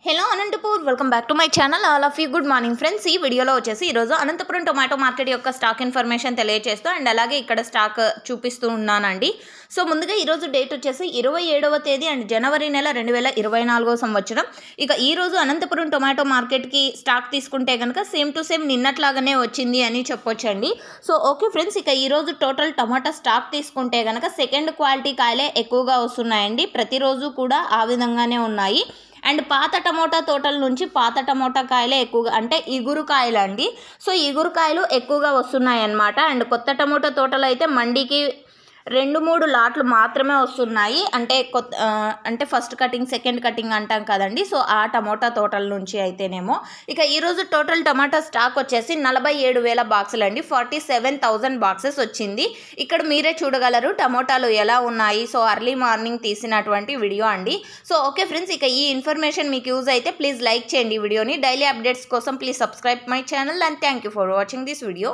Hello Anantapur welcome back to my channel. All of you good morning friends. ఈ వీడియోలో వచ్చేసి ఈరోజు అనంతపురం టొమాటో మార్కెట్ యొక్క స్టాక్ ఇన్ఫర్మేషన్ తెలియజేస్తూ అండ్ అలాగే ఇక్కడ స్టాక్ చూపిస్తూ ఉన్నానండి. సో ముందుగా ఈరోజు డేట్ వచ్చేసి 27వ తేదీ అండ్ జనవరి నెల 2024 సంవత్సరం. ఇక ఈరోజు అనంతపురం టొమాటో మార్కెట్కి స్టాక్ తీసుకుంటే కనుక సేమ్ టు సేమ్ నిన్నట్లాగానే వచ్చింది అని చెప్పొచ్చండి. సో ఓకే ఫ్రెండ్స్, ఇక ఈరోజు టోటల్ టమాటా స్టాక్ తీసుకుంటే కనుక సెకండ్ క్వాలిటీ కాయలే ఎక్కువగా వస్తున్నాయండి. ప్రతిరోజు కూడా ఆ విధంగానే ఉన్నాయి. అండ్ పాత టమోటా తోటల నుంచి పాత టమోటా కాయలే ఎక్కువగా, అంటే ఇగురు కాయలు అండి. సో ఇగురు కాయలు ఎక్కువగా వస్తున్నాయి అన్నమాట. అండ్ కొత్త టమోటా తోటలు అయితే మండీకి 2-3 లాట్లు మాత్రమే వస్తున్నాయి. అంటే ఫస్ట్ కటింగ్ సెకండ్ కటింగ్ అంటాం కదండి. సో ఆ టమోటా తోటల నుంచి అయితేనేమో. ఇక ఈరోజు టోటల్ టమాటా స్టాక్ వచ్చేసి 47,000 బాక్సులు అండి. 47,000 బాక్సెస్ వచ్చింది. ఇక్కడ మీరే చూడగలరు టమోటాలు ఎలా ఉన్నాయి. సో అర్లీ మార్నింగ్ తీసినటువంటి వీడియో అండి. సో ఓకే ఫ్రెండ్స్, ఇక ఈ ఇన్ఫర్మేషన్ మీకు యూజ్ అయితే ప్లీజ్ లైక్ చేయండి వీడియోని. డైలీ అప్డేట్స్ కోసం please subscribe my channel and thank you for watching this video.